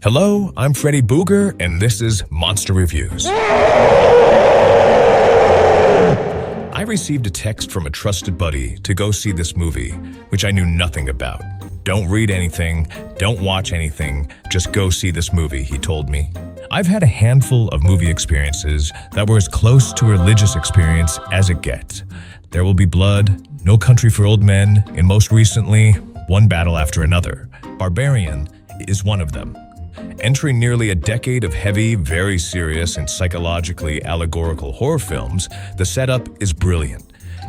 Hello, I'm Freddy Booger, and this is Monster Reviews. I received a text from a trusted buddy to go see this movie, which I knew nothing about. Don't read anything, don't watch anything, just go see this movie, he told me. I've had a handful of movie experiences that were as close to a religious experience as it gets. There Will Be Blood, No Country for Old Men, and most recently, One Battle After Another. Barbarian is one of them. Entering nearly a decade of heavy, very serious, and psychologically allegorical horror films, the setup is brilliant.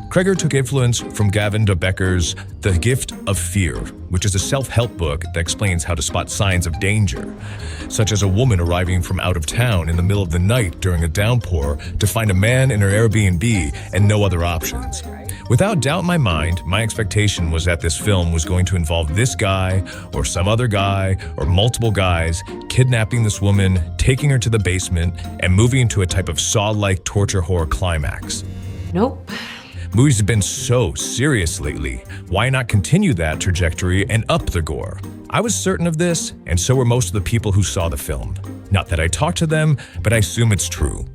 Cregger took influence from Gavin de Becker's The Gift of Fear, which is a self-help book that explains how to spot signs of danger, such as a woman arriving from out of town in the middle of the night during a downpour to find a man in her Airbnb and no other options. Without doubt in my mind, my expectation was that this film was going to involve this guy, or some other guy, or multiple guys, kidnapping this woman, taking her to the basement, and moving into a type of Saw-like torture horror climax. Nope. Movies have been so serious lately. Why not continue that trajectory and up the gore? I was certain of this, and so were most of the people who saw the film. Not that I talked to them, but I assume it's true.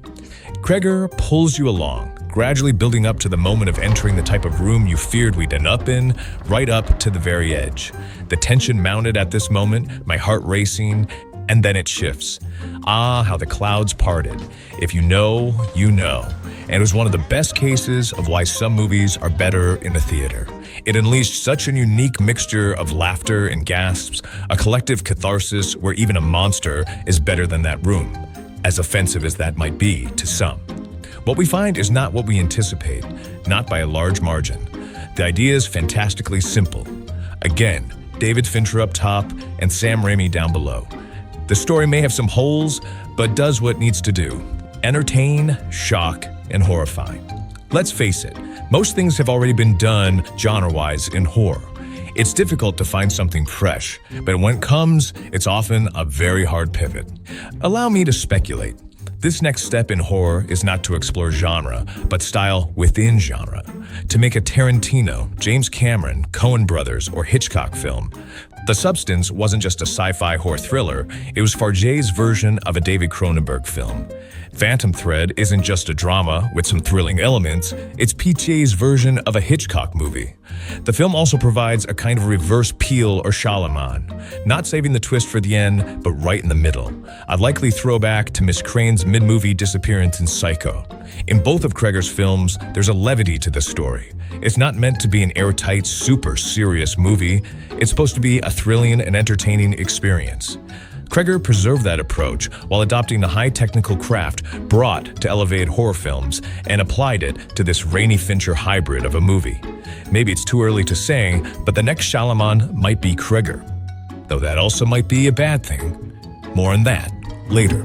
Cregger pulls you along, gradually building up to the moment of entering the type of room you feared we'd end up in, right up to the very edge. The tension mounted at this moment, my heart racing, and then it shifts. Ah, how the clouds parted. If you know, you know. And it was one of the best cases of why some movies are better in the theater. It unleashed such a unique mixture of laughter and gasps, a collective catharsis where even a monster is better than that room, as offensive as that might be to some. What we find is not what we anticipate, not by a large margin. The idea is fantastically simple. Again, David Fincher up top and Sam Raimi down below. The story may have some holes, but does what it needs to do. Entertain, shock, and horrify. Let's face it, most things have already been done genre-wise in horror. It's difficult to find something fresh, but when it comes, it's often a very hard pivot. Allow me to speculate. This next step in horror is not to explore genre, but style within genre. To make a Tarantino, James Cameron, Coen Brothers, or Hitchcock film. The substance wasn't just a sci-fi horror thriller, it was Farge's version of a David Cronenberg film. Phantom Thread isn't just a drama with some thrilling elements, it's PTA's version of a Hitchcock movie. The film also provides a kind of reverse Peele or Shyamalan, not saving the twist for the end, but right in the middle. A likely throwback to Miss Crane's mid-movie disappearance in Psycho. In both of Cregger's films, there's a levity to the story. It's not meant to be an airtight, super serious movie. It's supposed to be a thrilling and entertaining experience. Cregger preserved that approach while adopting the high technical craft brought to elevated horror films and applied it to this Raimi Fincher hybrid of a movie. Maybe it's too early to say, but the next Shyamalan might be Cregger. Though that also might be a bad thing. More on that later.